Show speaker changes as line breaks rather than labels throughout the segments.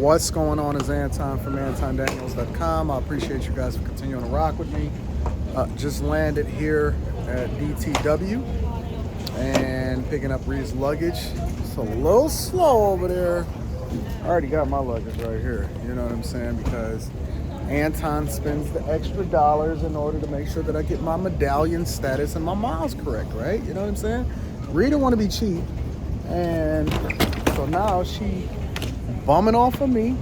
What's going on is Anton from AntonDaniels.com. I appreciate you guys for continuing to rock with me. Just landed here at DTW and picking up Reed's luggage. It's a little slow over there. I already got my luggage right here. You know what I'm saying? Because Anton spends the extra dollars in order to make sure that I get my medallion status and my miles correct, right? You know what I'm saying? Reed didn't want to be cheap. And so now she bumming off of me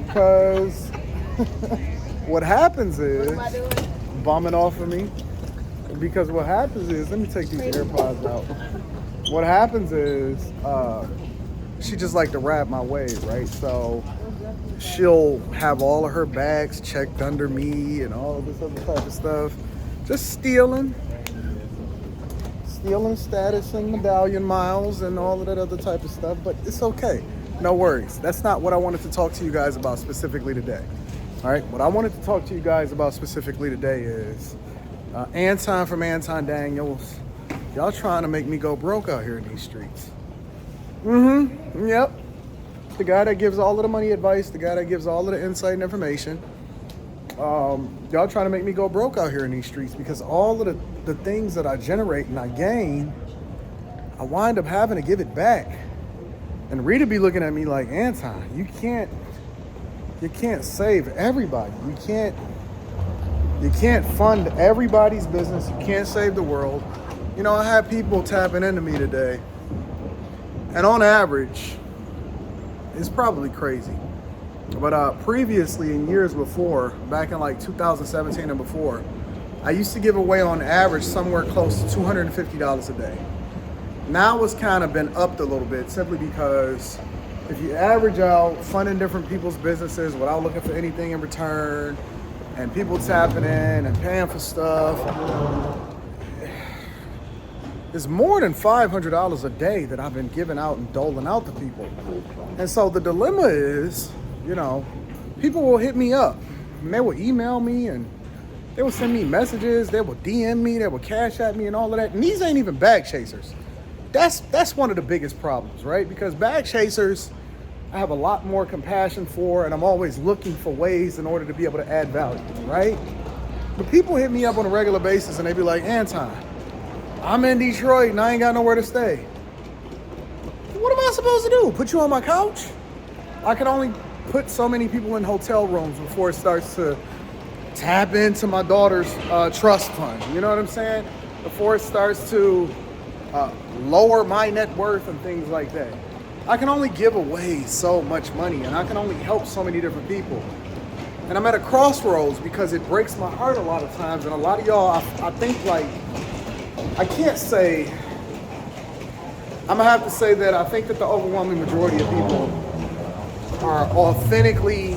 because what happens is bumming off of me because what happens is, let me take these AirPods out. What happens is she just like to ride my wave, right? So she'll have all of her bags checked under me and all of this other type of stuff, just stealing status and medallion miles and all of that other type of stuff, but it's okay. No worries. That's not what I wanted to talk to you guys about specifically today. All right, what I wanted to talk to you guys about specifically today is Anton from Anton Daniels. Y'all trying to make me go broke out here in these streets. Yep. The guy that gives all of the money advice, the guy that gives all of the insight and information. Y'all trying to make me go broke out here in these streets because all of the things that I generate and I gain, I wind up having to give it back. And Rita be looking at me like, Anton, you can't save everybody. You can't fund everybody's business. You can't save the world. You know, I had people tapping into me today. And on average, it's probably crazy. But previously, in years before, back in like 2017 and before, I used to give away on average somewhere close to $250 a day. Now it's kind of been upped a little bit simply because if you average out funding different people's businesses without looking for anything in return and people tapping in and paying for stuff, it's more than $500 a day that I've been giving out and doling out to people. And so the dilemma is, you know, people will hit me up and they will email me and they will send me messages, they will DM me, they will cash at me and all of that. And these ain't even bag chasers. That's one of the biggest problems, right? Because bag chasers, I have a lot more compassion for, and I'm always looking for ways in order to be able to add value, right? But people hit me up on a regular basis and they be like, Anton, I'm in Detroit and I ain't got nowhere to stay. What am I supposed to do? Put you on my couch? I can only put so many people in hotel rooms before it starts to tap into my daughter's trust fund. You know what I'm saying? Before it starts to lower my net worth and things like that. I can only give away so much money and I can only help so many different people. And I'm at a crossroads because it breaks my heart a lot of times. And a lot of y'all, I think like, I can't say, I'm gonna have to say that I think that the overwhelming majority of people are authentically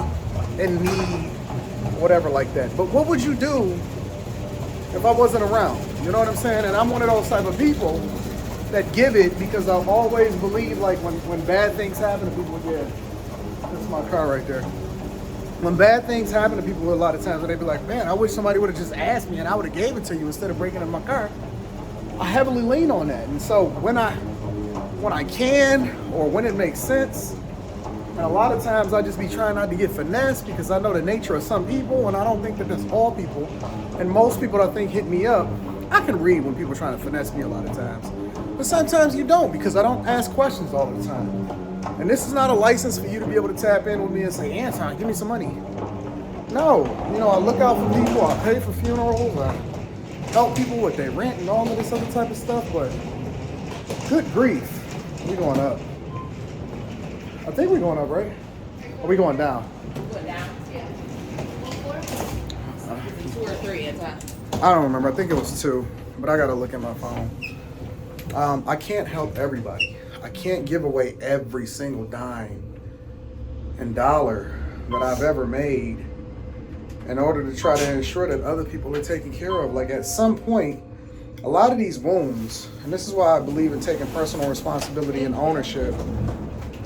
in need, whatever like that. But what would you do if I wasn't around? You know what I'm saying? And I'm one of those type of people that give it because I always believe like when bad things happen to people, yeah, that's my car right there. When bad things happen to people a lot of times, they be like, man, I wish somebody would have just asked me and I would have gave it to you instead of breaking in my car. I heavily lean on that. And so when I can or when it makes sense, and a lot of times I just be trying not to get finesse because I know the nature of some people and I don't think that that's all people. And most people I think hit me up, I can read when people are trying to finesse me a lot of times. But sometimes you don't because I don't ask questions all the time. And this is not a license for you to be able to tap in with me and say, Anton, give me some money. No, you know, I look out for people, I pay for funerals, I help people with their rent and all of this other type of stuff, but good grief, we going up. I think we're going up, right? Or we going down?
Going down, yeah. 2 or 3 at a time.
I don't remember, I think it was 2, but I gotta look at my phone. I can't help everybody. I can't give away every single dime and dollar that I've ever made in order to try to ensure that other people are taken care of. Like at some point, a lot of these wounds, and this is why I believe in taking personal responsibility and ownership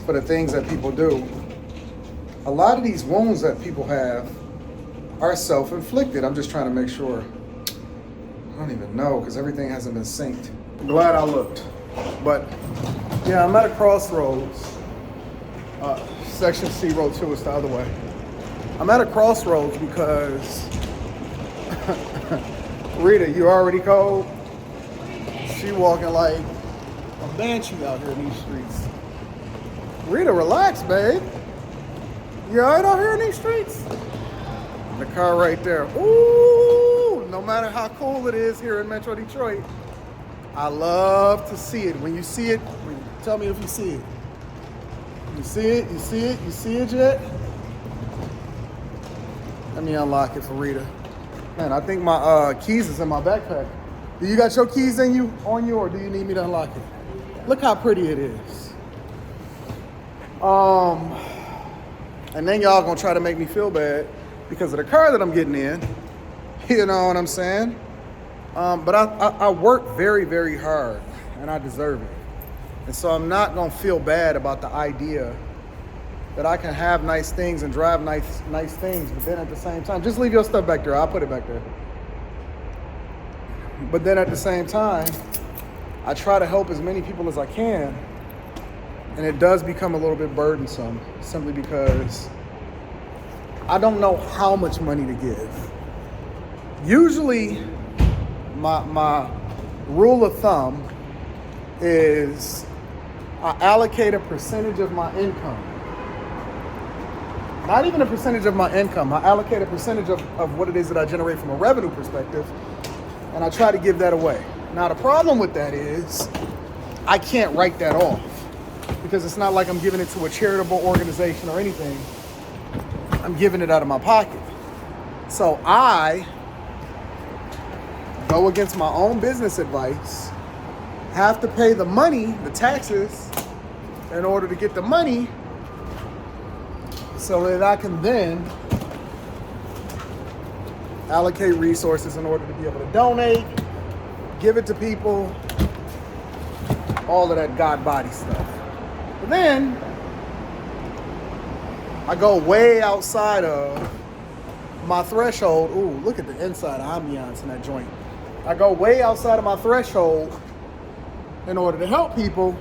for the things that people do. A lot of these wounds that people have are self-inflicted. I'm just trying to make sure. I don't even know because everything hasn't been synced. I'm glad I looked. But yeah, I'm at a crossroads. Section C, row 2 is the other way. I'm at a crossroads because Rita, you already cold? She walking like a banshee out here in these streets. Rita, relax, babe. You all right out here in these streets? The car right there. Ooh, no matter how cool it is here in Metro Detroit, I love to see it. When you see it, tell me if you see it. You see it? You see it? You see it yet? Let me unlock it for Rita. Man, I think my keys is in my backpack. Do you got your keys on you, or do you need me to unlock it? Look how pretty it is. And then y'all gonna try to make me feel bad because of the car that I'm getting in. You know what I'm saying? But I work very, very hard, and I deserve it. And so I'm not gonna feel bad about the idea that I can have nice things and drive nice things, but then at the same time, just leave your stuff back there. I'll put it back there. But then at the same time, I try to help as many people as I can, and it does become a little bit burdensome simply because I don't know how much money to give. Usually, my rule of thumb is I allocate a percentage of my income. Not even a percentage of my income. I allocate a percentage of what it is that I generate from a revenue perspective, and I try to give that away. Now, the problem with that is I can't write that off because it's not like I'm giving it to a charitable organization or anything. I'm giving it out of my pocket. So I go against my own business advice, have to pay the money, the taxes, in order to get the money so that I can then allocate resources in order to be able to donate, give it to people, all of that God body stuff. But then I go way outside of my threshold. Ooh, look at the inside ambiance in that joint. I go way outside of my threshold in order to help people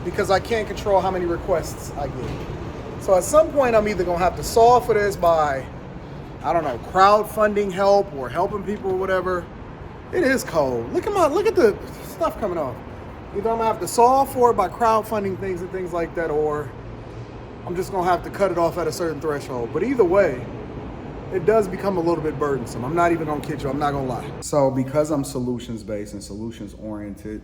because I can't control how many requests I get. So at some point, I'm either gonna have to solve for this by, I don't know, crowdfunding help or helping people or whatever. It is cold. Look at the stuff coming off. Either I'm gonna have to solve for it by crowdfunding things and things like that, or I'm just gonna have to cut it off at a certain threshold. But either way, it does become a little bit burdensome. I'm not even gonna kid you, I'm not gonna lie. So because I'm solutions-based and solutions-oriented,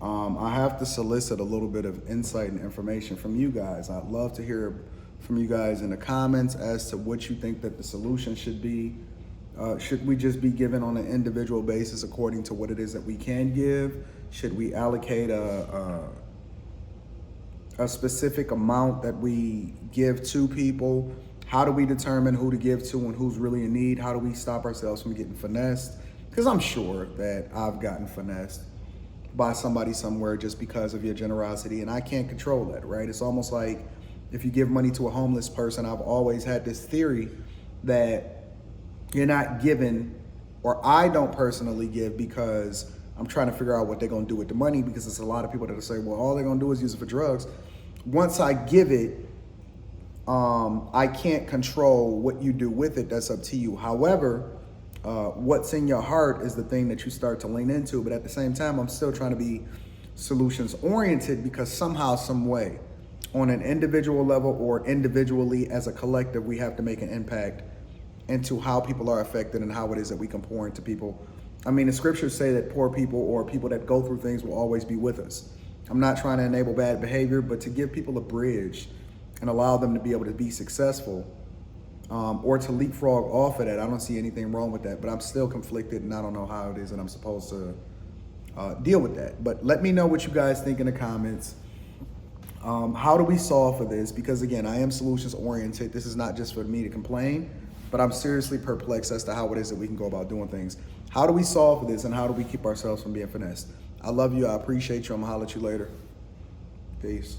I have to solicit a little bit of insight and information from you guys. I'd love to hear from you guys in the comments as to what you think that the solution should be. Should we just be given on an individual basis according to what it is that we can give? Should we allocate a specific amount that we give to people? How do we determine who to give to and who's really in need? How do we stop ourselves from getting finessed? Because I'm sure that I've gotten finessed by somebody somewhere just because of your generosity, and I can't control that, right? It's almost like if you give money to a homeless person, I've always had this theory that you're not giving, or I don't personally give because I'm trying to figure out what they're gonna do with the money, because there's a lot of people that will say, well, all they're gonna do is use it for drugs. Once I give it, I can't control what you do with it. That's up to you. However, what's in your heart is the thing that you start to lean into. But at the same time, I'm still trying to be solutions oriented, because somehow, some way, on an individual level or individually as a collective, we have to make an impact into how people are affected and how it is that we can pour into people. I mean, the scriptures say that poor people or people that go through things will always be with us. I'm not trying to enable bad behavior, but to give people a bridge and allow them to be able to be successful, or to leapfrog off of that. I don't see anything wrong with that, but I'm still conflicted and I don't know how it is that I'm supposed to deal with that. But let me know what you guys think in the comments. How do we solve for this? Because again, I am solutions oriented. This is not just for me to complain, but I'm seriously perplexed as to how it is that we can go about doing things. How do we solve for this, and how do we keep ourselves from being finessed? I love you. I appreciate you. I'm gonna holler at you later. Peace.